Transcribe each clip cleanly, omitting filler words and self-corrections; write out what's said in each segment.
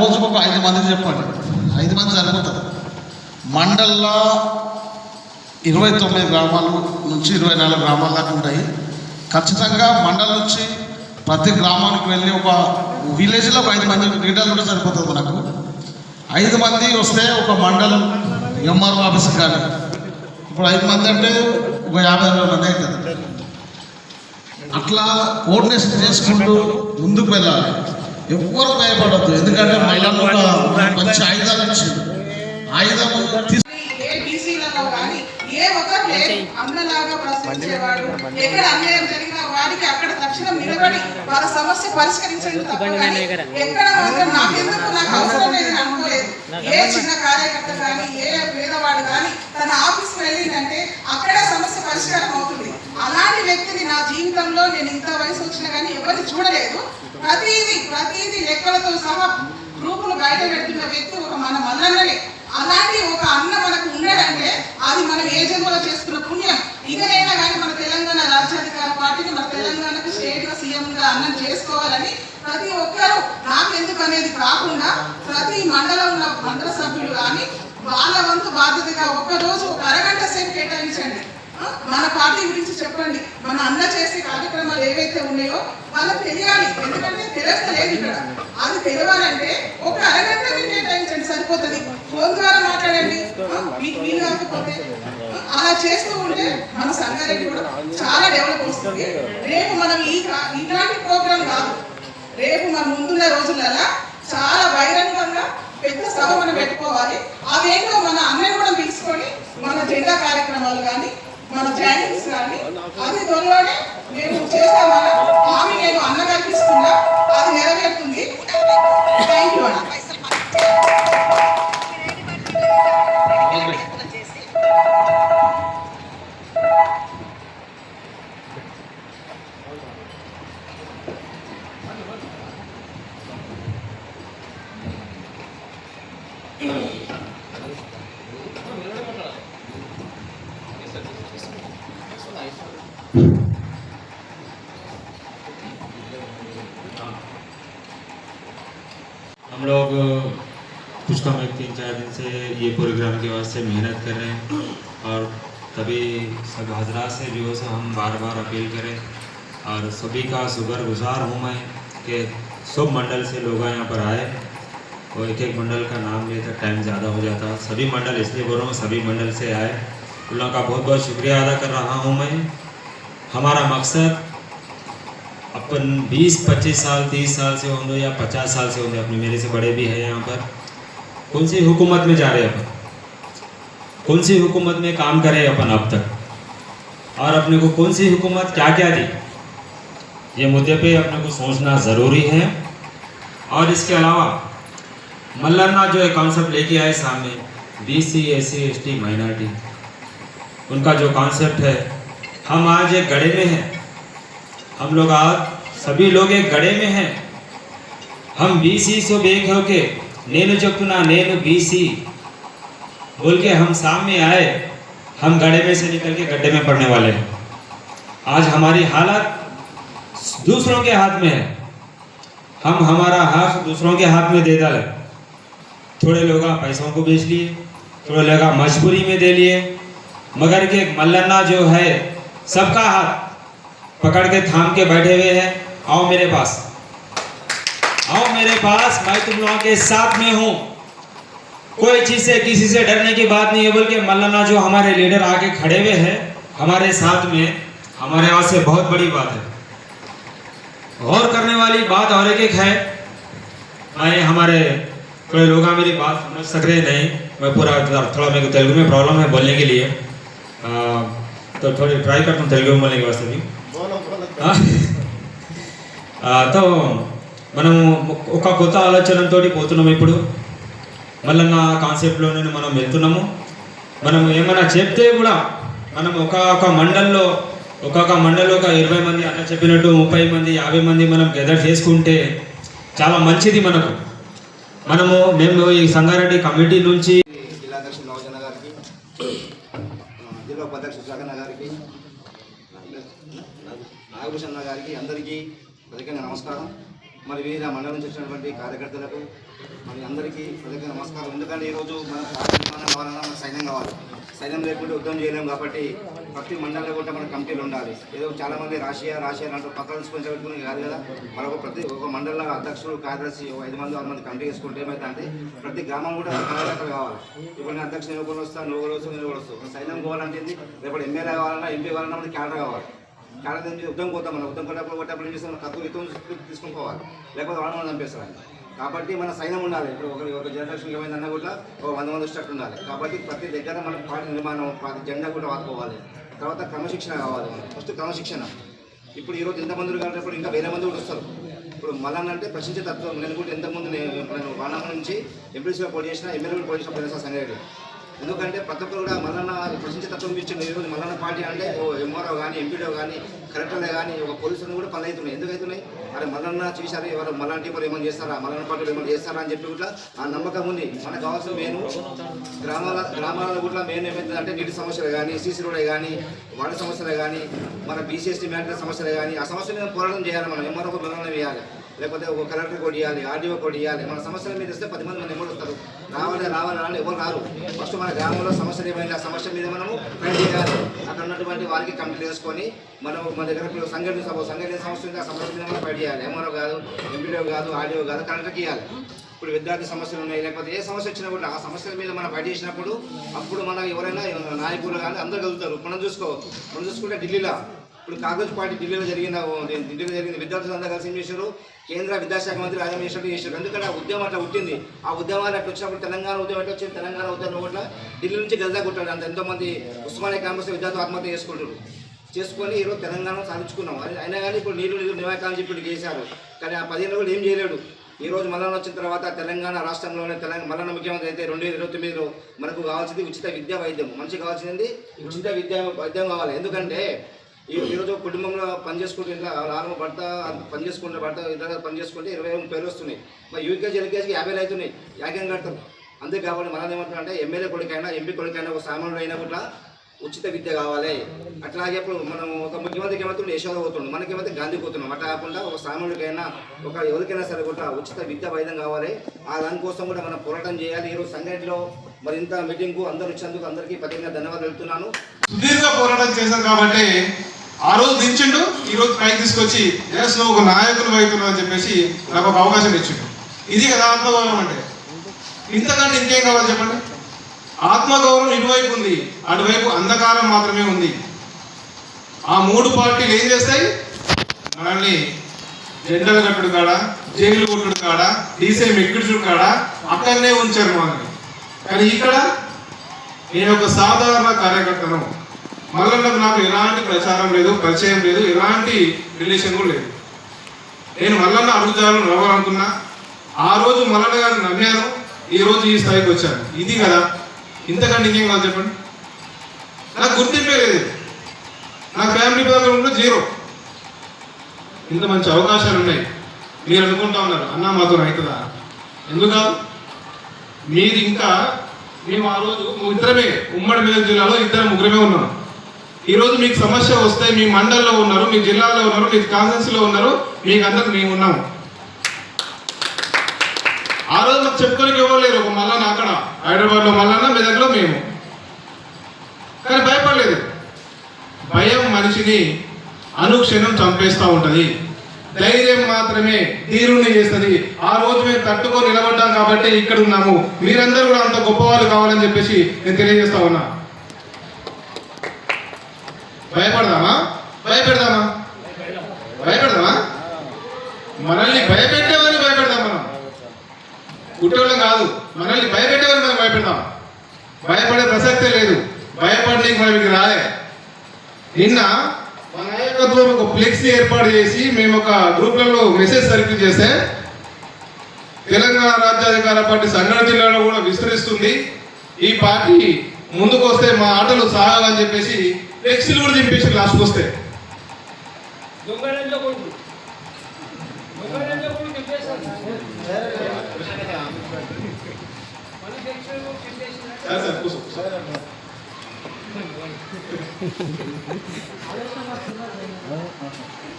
రోజుకు ఒక 5 మందికి చెప్పండి. 5 మంది సరిపోతుంది. మండల్లో 29 గ్రామాలు నుంచి 24 గ్రామాల దాకా ఉంటాయి. ఖచ్చితంగా మండలం నుంచి ప్రతి గ్రామానికి వెళ్ళి ఒక విలేజ్లో ఒక 5 మంది లీడర్లు కూడా సరిపోతుంది మనకు. 5 మంది వస్తే ఒక మండలం ఎంఆర్ఓ ఆఫీస్కి కానీ ఇప్పుడు 5 మంది అంటే ఒక 50 మంది అవుతుంది. అట్లా కోఆర్డినేషన్ చేసుకుంటూ ముందుకు వెళ్ళాలి. ఎవ్వరు భయపడద్దు. ఎందుకంటే మహిళలు మంచి ఆయుధాలు ఇచ్చింది. ఆయుధం ఏ ఒక్కరు అన్నలాగా ప్రశ్నించేవాడు, ఎక్కడ అన్యాయం జరిగిన వాడికి అక్కడ తక్షణం నిలబడి వాళ్ళ సమస్య పరిష్కరించండి తప్ప ఎక్కడ మాత్రం నాకు అవసరం లేదని అనుకోలేదు. ఏ చిన్న కార్యకర్త కానీ ఏ పేదవాడు కానీ తన ఆఫీస్కి వెళ్ళిందంటే అక్కడే సమస్య పరిష్కారం అవుతుంది. అలాంటి వ్యక్తిని నా జీవితంలో నేను ఇంత వయసు వచ్చినా కానీ ఎవరిని చూడలేదు. ప్రతిదీ లెక్కలతో సహా గ్రూపులు బయట పెడుతున్న వ్యక్తి ఒక మన మల్లన్ననే. అలాంటి ఒక అన్న మనకు ఉన్నాడంటే అది మనం ఏ జన్మలో చేసుకున్న పుణ్యం. ఇదైనా కానీ మన తెలంగాణ రాజ్యాధికార పార్టీని మన తెలంగాణకు స్టేట్గా సీఎంగా అన్నం చేసుకోవాలని ప్రతి ఒక్కరూ నాకెందుకు అనేది కాకుండా ప్రతి మండలంలో మండల సభ్యులు కానీ వాళ్ళ వంతు బాధ్యతగా ఒక్కరోజు ఒక అరగంట సేపు కేటాయించండి. మన పార్టీ గురించి చెప్పండి. మన అన్న చేసే కార్యక్రమాలు ఏవైతే ఉన్నాయో వాళ్ళకి తెలియాలి. ఎందుకంటే తెలుస్తలేదు ఇక్కడ. అది తెలియాలంటే ఒక అరగంట మీరు కేటాయించండి, సరిపోతుంది. ఫోన్ ద్వారా మాట్లాడండి. వీలు కాకపోతే అలా చేస్తూ ఉంటే మన సంగారెడ్డి కూడా చాలా డెవలప్ వస్తుంది. రేపు మనం ఇలాంటి ప్రోగ్రాం కాదు, రేపు మన ముందున్న రోజులలో చాలా బహిరంగంగా పెద్ద సభ మనం పెట్టుకోవాలి. అదేంటో మన అన్నయ్య కూడా పిలుచుకొని మన జెండా కార్యక్రమాలు కానీ మన జాయినింగ్స్ కానీ అది త్వరలోనే మేము చేస్తామన్న హామీ నేను అన్న కల్పిస్తున్నా. అది నెరవేరుతుంది. థ్యాంక్ యూ అన్న. हम लोग कुछ कम 3-4 दिन से ये प्रोग्राम के वास्ते मेहनत कर रहे हैं और तभी सब हजरात से जो है हम बार बार अपील करें और सभी का शुक्रगुजार हूँ मैं कि सब मंडल से लोग यहाँ पर आए और एक मंडल का नाम लेकर टाइम ज़्यादा हो जाता। सभी मंडल इसलिए बोल रहा हूँ सभी मंडल से आए, उन लोगों का बहुत बहुत शुक्रिया अदा कर रहा हूँ मैं। हमारा मकसद अपन 20-25 साल 30 साल से होंगे या 50 साल से होंगे, अपने मेरे से बड़े भी हैं यहाँ पर, कौन सी हुकूमत में जा रहे हैं अपन, कौन सी हुकूमत में काम करें अपन अब तक और अपने को कौन सी हुकूमत क्या क्या दी, ये मुद्दे पे अपने को सोचना ज़रूरी है। और इसके अलावा मल्लन्ना जो एक कॉन्सेप्ट लेके आए सामने BC SC ST माइनॉरिटी, उनका जो कॉन्सेप्ट है, हम आज एक गड़े में हैं, हम लोग आज सभी लोग एक गड़े में हैं। हम BC से बेक हो के नेनु चुपना नेनु BC बोल के हम सामने आए, हम गड़े में से निकल के गड्ढे में पड़ने वाले हैं। आज हमारी हालत दूसरों के हाथ में है, हम हमारा हाथ दूसरों के हाथ में दे डाले। थोड़े लोग पैसों को बेच लिए, थोड़े लोग मजबूरी में दे लिए, मगर के मल्लन्ना जो है सबका हाथ पकड़ के थाम के बैठे हुए हैं। आओ मेरे पास, आओ मेरे पास, मैं तुम लोगों के साथ में हूँ। कोई चीज़ से किसी से डरने की बात नहीं है, बल्कि मल्लन्ना जो हमारे लीडर आके खड़े हुए हैं हमारे साथ में, हमारे यहाँ से बहुत बड़ी बात है। गौर करने वाली बात और एक है, मैं हमारे थोड़े लोग मेरी बात समझ सक रहे नहीं, मैं पूरा थोड़ा मेरे को तेलुगु में प्रॉब्लम है बोलने के लिए, तो थोड़ी ट्राई करता हूँ तेलुगु में बोलने के वास्ते भी। तो మనం ఒక కొత్త ఆలోచనతో పోతున్నాము. ఇప్పుడు మల్లన్న కాన్సెప్ట్లోనే మనం వెళ్తున్నాము. మనం ఏమైనా చెప్తే కూడా మనం ఒక్కొక్క మండల్లో ఒక 20 మంది అన్న చెప్పినట్టు 30 మంది 50 మంది మనం గెదర్ చేసుకుంటే చాలా మంచిది మనకు. మేము ఈ సంగారెడ్డి కమిటీ నుంచి జిల్లాధ్యక్ష నవజన గారికి, జిల్లా ఉపాధ్యక్ష సుజాకన్న గారికి, నాగభూషణ గారికి అందరికీ ప్రత్యేకంగా నమస్కారం. మరి వివిధ మండలం నుంచి వచ్చినటువంటి కార్యకర్తలకు, మరి అందరికీ ప్రత్యేక నమస్కారం. ఎందుకంటే ఈరోజు మన పార్టీ నిర్మాణం కావాలన్నా మన సైన్యం కావాలి. సైన్యం లేకుంటే యుద్ధం చేయలేము. కాబట్టి ప్రతి మండలంలో కూడా మన కమిటీలు ఉండాలి. ఏదో చాలామంది రాషియా అంటూ పక్కన తీసుకొని పెట్టుకుని కాదు కదా. మనకు ఒక మండల అధ్యక్షుడు కార్యదర్శి 5 మంది 6 మంది కమిటీ వేసుకుంటే ఏమైతే అంటే ప్రతి గ్రామం కూడా కళాకారులు కావాలి. ఇప్పుడు నేను అధ్యక్షుడు నువ్వు కూడా వస్తాను, నువ్వు కూడా వస్తావు, నేను కూడా వస్తావు. సైన్యం కావాలంటే రేపు ఎమ్మెల్యే కావాలన్నా ఎంపీ కావాలన్నా మనకి క్యాడర్ కావాలి. క్యాడర్ నుంచి యుద్ధం పోతాం. మనం యుద్ధం కొట్టేప్పుడు ఏం చేస్తాం, తక్కువ యుద్ధం తీసుకొని పోవాలి, లేకపోతే వాళ్ళు మనం చంపేస్తారు. కాబట్టి మన సైన్యం ఉండాలి. ఇప్పుడు ఒక జనరేషన్ ఏమైందన్నా కూడా ఒక 100 మంది స్టార్ట్ ఉండాలి. కాబట్టి ప్రతి దగ్గర మన పార్టీ నిర్మాణం జెండా కూడా వాడుకోవాలి. తర్వాత క్రమశిక్షణ కావాలి. మనం ఫస్ట్ క్రమశిక్షణ. ఇప్పుడు ఈరోజు ఎంతమంది కాబట్టి ఇంకా వేరే మంది కూడా వస్తారు. ఇప్పుడు మళ్ళీ అంటే ప్రశ్నించే తత్వం. నేను కూడా ఎంతమంది నేను వానామ నుంచి ఎంపీసీగా పోటీ చేసిన, ఎమ్మెల్యే కూడా పోటీ చేసిన ప్రదేశ సంగారెడ్డి. ఎందుకంటే ప్రతి ఒక్కరు కూడా మల్లన్న ప్రశ్నించే తత్వం ఇచ్చింది. ఈరోజు మల్లన్న పార్టీ అంటే ఓ ఎంఆర్ఓ కానీ ఎంపీడో కానీ కలెక్టర్లే కానీ ఒక పోలీసులు కూడా పనులు అవుతున్నాయి. ఎందుకు అవుతున్నాయి? అరే మల్లన్న చూసారు, ఎవరు మల్లాంటి వాళ్ళు ఏమైనా చేస్తారా, మల్లన్న పార్టీలు ఏమైనా చేస్తారా అని చెప్పి కూడా ఆ నమ్మకం ఉంది. మనకు కావాల్సిన మెయిన్ గ్రామాలలో కూడా మెయిన్ ఏమైతుంది అంటే నీటి సమస్యలు కానీ, సీసీ రోడ్లే కానీ, వాటర్ సమస్యలే కానీ, మన బీసీఎస్టీ మ్యాటర్ సమస్యలే కానీ, ఆ సమస్యల మీద పోరాటం చేయాలి. మనం ఎంఆర్ఓ మల్లన్న వేయాలి, లేకపోతే ఒక కలెక్టర్ కోడ్ ఇవ్వాలి, ఆర్డీఓ కోడ్ ఇవ్వాలి. మన సమస్యల మీద ఇస్తే 10 మంది మన ఎవరు వస్తారు. రావాలి ఎవరు రారు. ఫస్ట్ మన గ్రామంలో సమస్యలు ఏమైనా ఆ సమస్య మీద మనము ఫైట్ చేయాలి. అక్కడ ఉన్నటువంటి వారికి కంప్లీట్ చేసుకొని మనం మన దగ్గర సంఘటన సమస్య ఉంది, ఆ సమస్య మీద మనం ఫైట్ చేయాలి. ఎంఆర్ఓ కాదు, ఎంపీడీఓ కాదు, ఆర్డీఓ కాదు, కలెక్టర్కి ఇవ్వాలి. ఇప్పుడు విద్యార్థి సమస్యలు ఉన్నాయి, లేకపోతే ఏ సమస్య వచ్చినా కూడా ఆ సమస్యల మీద మనం ఫైట్ చేసినప్పుడు అప్పుడు మనం ఎవరైనా నాయకులు కానీ అందరూ కలుగుతారు. మనం చూసుకుంటే ఢిల్లీలో ఇప్పుడు కాంగ్రెస్ పార్టీ ఢిల్లీలో జరిగిన విద్యార్థులు అందరూ కలిసి ఏం చేశారు, కేంద్ర విద్యాశాఖ మంత్రి ఆయన చేశారు. ఎందుకంటే ఆ ఉద్యమం అట్లా పుట్టింది. ఆ ఉద్యమాలు అట్లా వచ్చినప్పుడు తెలంగాణ ఉద్యమం ఎట్లా వచ్చింది, తెలంగాణ ఉద్యమం కూడా ఢిల్లీ నుంచి గజా కొట్టాడు. అంత ఎంతోమంది ఉస్మానియా క్యాంపస్ విద్యార్థులు ఆత్మహత్య చేసుకొని ఈరోజు తెలంగాణ సాధించుకున్నాం. అయినా కానీ ఇప్పుడు నీళ్ళు నివాకాలని చెప్పి చేశారు. కానీ ఆ 10 ఏళ్ళు కూడా ఏం చేయలేడు. ఈ రోజు మల్లన్న వచ్చిన తర్వాత తెలంగాణ రాష్ట్రంలోనే మల్లన్న ముఖ్యమంత్రి అయితే 2029లో మనకు కావాల్సింది ఉచిత విద్యా వైద్యం. మనిషి కావాల్సింది ఉచిత వైద్యం కావాలి. ఎందుకంటే ఈరోజు కుటుంబంలో పనిచేసుకుంటే ఇట్లా ఆరు భర్త ఇద్దరు పనిచేసుకుంటే 20 పేర్లు వస్తున్నాయి. మరి యూకేజీ ఎల్కేజీకి 50 అవుతున్నాయి. యాగం కడతారు. అంతే కాబట్టి మనం ఏమంటున్నారంటే ఎమ్మెల్యే కొడుకైనా ఎంపీ కొడుకైనా ఒక సామాన్యుడు అయినా కూడా ఉచిత విద్య కావాలి. అట్లాగే ఇప్పుడు మనం ఒక ముఖ్యమంత్రికి ఏమవుతుంది యశోద పోతుండు, మనకేమైతే గాంధీ పోతున్నాం. అట్లా కాకుండా ఒక సామాన్యుడికైనా ఒక ఎవరికైనా సరే కూడా ఉచిత విద్య వైద్యం కావాలి. ఆ దానికోసం కూడా మనం పోరాటం చేయాలి. ఈరోజు సంఘటనలో మరి ఇంత మీటింగ్కు అందరూ వచ్చినందుకు అందరికీ ప్రత్యేకంగా ధన్యవాదాలు వెళ్తున్నాను. సుదీర్ఘ పోరాటం చేశాం కాబట్టి ఆ రోజు దించిండు, ఈ రోజు పైకి తీసుకొచ్చి ఎస్ నువ్వు ఒక నాయకులు అవుతున్నావు అని చెప్పేసి నాకు ఒక అవకాశం ఇచ్చిండు. ఇది కదా ఆత్మగౌరవం అంటే. ఇంతకంటే ఇంకేం కావాలి చెప్పండి? ఆత్మగౌరవం ఇటువైపు ఉంది, అటువైపు అంధకారం మాత్రమే ఉంది. ఆ 3 పార్టీలు ఏం చేస్తాయి? మనల్ని జెండలు కట్టుడు కాడ, జైలు కొట్టుడు కాడ, డీసీఎం ఎక్కిడుచుడు కాడ అక్కడనే ఉంచారు మనల్ని. కానీ ఇక్కడ నేను ఒక సాధారణ కార్యకర్తను. మల్లన్నకు నాకు ఎలాంటి ప్రచారం లేదు, పరిచయం లేదు, ఎలాంటి రిలేషన్ కూడా లేదు. నేను మల్లన్న అడుగుజాలను నవ్వాలనుకున్నా. ఆ రోజు మల్లన్న గారిని నమ్మాను, ఈ రోజు ఈ స్థాయికి వచ్చాను. ఇది కదా. ఇంతకంటే ఇంకేం కాదు చెప్పండి? నాకు గుర్తింపే లేదు. నా ఫ్యామిలీ బ్యాక్గ్రౌండ్ కూడా 0. ఇంత మంచి అవకాశాలు ఉన్నాయి. మీరు అనుకుంటా ఉన్నారు అన్న మాతో అవుతుందా? ఎందుకు? మీరు ఇంకా మేము ఆ రోజు ఇద్దరమే ఉమ్మడి మెదక్ జిల్లాలో 2-3 ఉన్నాం. ఈరోజు మీకు సమస్య వస్తే మీ మండలంలో ఉన్నారు, మీ జిల్లాలో ఉన్నారు, మీ కాన్స్టిట్యూన్సీలో ఉన్నారు, మీకు అందరికి మేము ఉన్నాము. ఆ రోజు మాకు చెప్పుకోనికి ఎవరు లేరు. ఒక మల్లన్న అక్కడ హైదరాబాద్లో మల్లన్న, మెదక్లో మేము. కానీ భయపడలేదు. భయం మనిషిని అనుక్షణం చంపేస్తూ ఉంటుంది. ధైర్యం మాత్రమే తీరుని చేస్తుంది. ఆ రోజు మేము తట్టుకొని నిలబడ్డాం కాబట్టి ఇక్కడ ఉన్నాము. మీరందరూ కూడా అంత గొప్పవాళ్ళు కావాలని చెప్పేసి నేను తెలియజేస్తా ఉన్నా. భయపడదామా? మనల్ని భయపెట్టేవారిని భయపెడదాం. మనం కుట్రోళ్ళం కాదు, మనల్ని భయపెట్టేవారిని మనం భయపెడదాం. భయపడే ప్రసక్తే లేదు. భయపడడానికి మనం ఇది రాలే. నిన్న మన నాయకత్వం ఒక ఫ్లెక్సీ ఏర్పాటు చేసి మేము ఒక గ్రూప్లలో మెసేజ్ సర్క్యూల్ చేస్తే తెలంగాణ రాజ్యాధికార పార్టీ సంగారెడ్డి జిల్లాలో కూడా విస్తరిస్తుంది. ఈ పార్టీ ముందుకు వస్తే మా ఆటలు సాగాలని చెప్పేసి ఫ్లెక్సీలు కూడా దింపేసి లాస్ట్కి వస్తే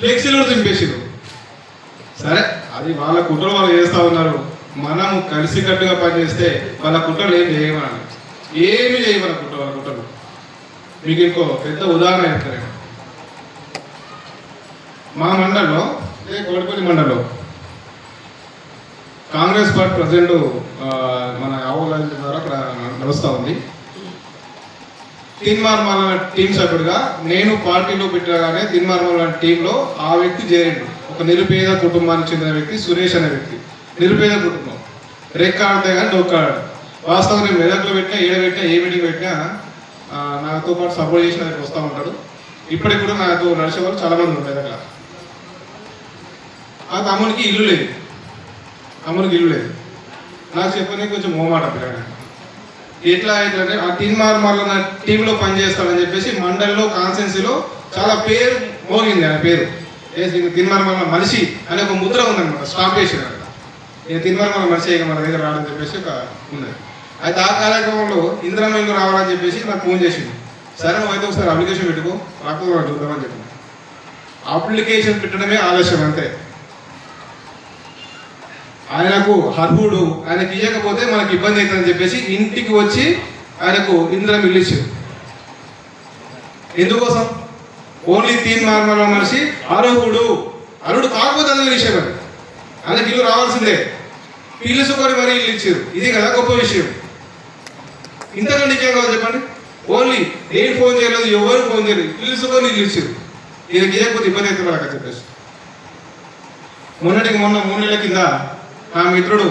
ఫ్లెక్సీలు కూడా దింపేసారు. సరే, అది వాళ్ళ కుట్రలు వాళ్ళు చేస్తా ఉన్నారు. మనము కలిసికట్టుగా పనిచేస్తే వాళ్ళ కుట్రలు ఏం చేయమని ఏమి చేయమని వాళ్ళ కుట్రలు. మీకు ఇంకో పెద్ద ఉదాహరణ చెప్తాను. మా మండలంలో కోడిపల్లి మండలంలో కాంగ్రెస్ పార్టీ ప్రెసిడెంట్ మన ఆవుల ద్వారా అక్కడ నడుస్తూ ఉంది. తిన్మార్మల టీం సభ్యుడిగా నేను పార్టీలో పెట్టగానే తిన్మార్మల టీంలో ఆ వ్యక్తి చేరిండు. ఒక నిరుపేద కుటుంబానికి చెందిన వ్యక్తి సురేష్ అనే వ్యక్తి. నిరుపేద కుటుంబం, రెక్కాడితే కానీ డొక్కాడు. వాస్తవం నేను మెదక్లో పెట్టినా పెట్టినా ఏ మీటింగ్ పెట్టినా నాతో పాటు సపోర్ట్ చేసిన దగ్గరికి వస్తూ ఉంటాడు. ఇప్పటికి కూడా నాతో నడిచేవాళ్ళు చాలామంది ఉంటారు మెదక్లో. ఆ తమ్మునికి ఇల్లు లేదు, నాకు చెప్పని కొంచెం మోమాట పిల్లగా. ఎట్లా అవుతుందంటే ఆ తిన్మార్మల టీంలో పనిచేస్తాడని చెప్పేసి మండలిలో కాన్స్టెన్సీలో చాలా పేరు మోగింది. ఆయన పేరు తిన్మార్మల మనిషి అనే ఒక ముద్ర ఉందన్నమాట. స్టాంప్ వేసాడు అక్కడ. నేను తిన్మార్మల మనిషి ఇక మన దగ్గర రావని చెప్పేసి ఒక ఉన్నది. అయితే ఆ కార్యక్రమంలో ఇంద్రమ్మ ఇల్లు రావాలని చెప్పేసి నాకు ఫోన్ చేసింది. సరే నువ్వు అయితే ఒకసారి అప్లికేషన్ పెట్టుకో, రాకపోతే చూద్దామని చెప్పి అప్లికేషన్ పెట్టడమే ఆలస్యం అంతే. ఆయనకు అర్హుడు, ఆయనకి ఇవ్వకపోతే మనకి ఇబ్బంది అవుతుందని చెప్పేసి ఇంటికి వచ్చి ఆయనకు ఇంద్రం ఇల్లు ఇచ్చారు. ఎందుకోసం? ఓన్లీ తిన్మార్మల మనిషి అర్హుడు కాకపోతే అదే విషయం. అది ఆయనకి ఇల్లు రావాల్సిందే. పిలుచుకొని మరీ ఇల్లు ఇచ్చారు. ఇది కదా గొప్ప విషయం. ఇంతకంటే ఇంకేం కావాలి చెప్పండి? ఓన్లీ నేను ఫోన్ చేయలేదు, ఎవరు ఫోన్ చేయలేదు, పిలుచుకొని ఇల్లు ఇచ్చారు. ఈయనకి ఇవ్వకపోతే ఇబ్బంది అవుతుంది మనకు చెప్పేసి. మొన్న 3 నెలల కింద నా మిత్రుడు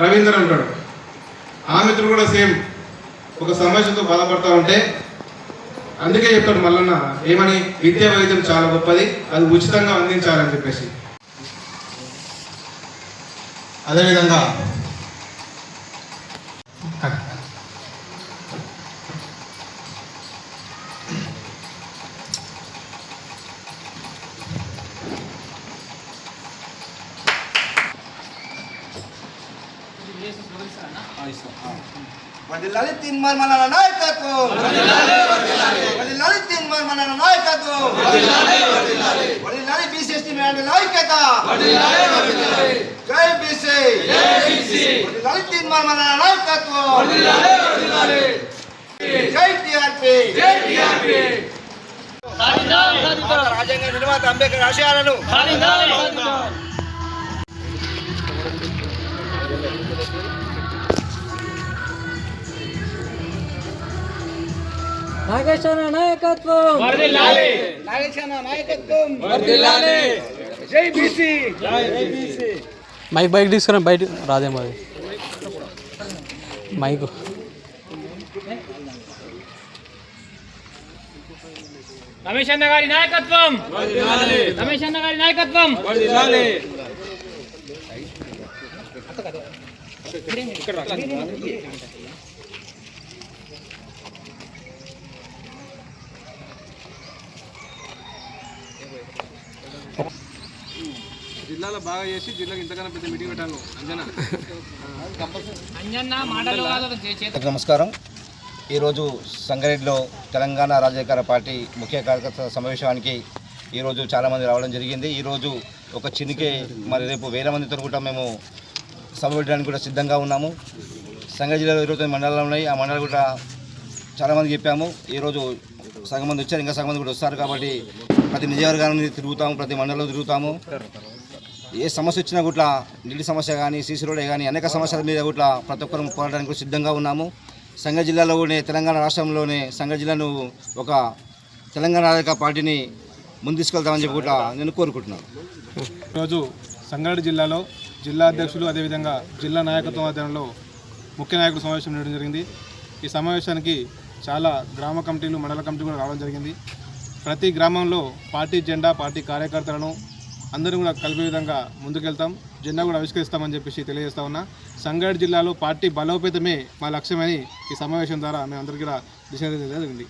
రవీంద్ర ఉంటాడు. ఆ మిత్రుడు కూడా సేమ్ ఒక సమస్యతో బాధపడతా ఉంటే అందుకే చెప్తాడు మల్లన్న ఏమని, విద్యా వైద్యం చాలా గొప్పది, అది ఉచితంగా అందించాలని చెప్పేసి. అదేవిధంగా వదిలాలి తిన్మార్మల నాయకత్వం, వదిలాలి తిన్మార్మల నాయకత్వం, వదిలాలి బీసీఎస్టీ మ్యాన్ ఐక్యత, జై బీసీ, వదిలాలి తిన్మార్మల నాయకత్వం, జై టీఆర్పీ, రాజ్యాంగ నిర్మాత అంబేద్కర్ ఆశయాలను నాగేశన నాయకత్వం వర్ధిల్లాలి, నాగేశన నాయకత్వం వర్ధిల్లాలి, జై బీసీ, జై బీసీ. మైక్ తీసుకురా, బయట రాదేమో అది మైక్. రమేష్ అన్న గారి నాయకత్వం వర్ధిల్లాలి, రమేష్ అన్న గారి నాయకత్వం వర్ధిల్లాలి. జిల్లాలో బాగా చేసి జిల్లాకి ఇంతకన్నా పెద్ద మీటింగ్ పెట్టాను. నమస్కారం. ఈరోజు సంగారెడ్డిలో తెలంగాణ రాజకీయ పార్టీ ముఖ్య కార్యకర్తల సమావేశానికి ఈరోజు చాలామంది రావడం జరిగింది. ఈరోజు ఒక చినికి మరి రేపు వేల మందితో కూడా మేము సభ పెట్టడానికి కూడా సిద్ధంగా ఉన్నాము. సంగారెడ్డి జిల్లాలో 29 మండలాలు ఉన్నాయి. ఆ మండలాలు కూడా చాలామంది చెప్పాము. ఈరోజు సగం మంది వచ్చారు, ఇంకా సగం మంది కూడా వస్తారు. కాబట్టి ప్రతి నియోజకవర్గాన్ని తిరుగుతాము, ప్రతి మండలంలో తిరుగుతాము. ఏ సమస్య వచ్చినా కూడా నీటి సమస్య కానీ, సీసీ రోడ్ కానీ అనేక సమస్యల మీద కూడా ప్రతి ఒక్కరు పోరాడడానికి సిద్ధంగా ఉన్నాము. సంగారెడ్డి జిల్లాలోనే, తెలంగాణ రాష్ట్రంలోనే సంగారెడ్డి జిల్లాను ఒక తెలంగాణ రాజకీయ పార్టీని ముందు తీసుకెళ్తామని చెప్పి కూడా నేను కోరుకుంటున్నాను. ఈరోజు సంగారెడ్డి జిల్లాలో జిల్లా అధ్యక్షులు అదేవిధంగా జిల్లా నాయకత్వం ఆధ్వర్యంలో ముఖ్య నాయకుల సమావేశం నిర్వహించడం జరిగింది. ఈ సమావేశానికి చాలా గ్రామ కమిటీలు, మండల కమిటీ కూడా రావడం జరిగింది. ప్రతి గ్రామంలో పార్టీ జెండా, పార్టీ కార్యకర్తలను అందరూ కూడా కలిపే విధంగా ముందుకెళ్తాం, జెండా కూడా ఆవిష్కరిస్తామని చెప్పేసి తెలియజేస్తా ఉన్నా. సంగారెడ్డి జిల్లాలో పార్టీ బలోపేతమే మా లక్ష్యమని ఈ సమావేశం ద్వారా మేము అందరికీ కూడా దిశానిర్దేశం జరిగింది.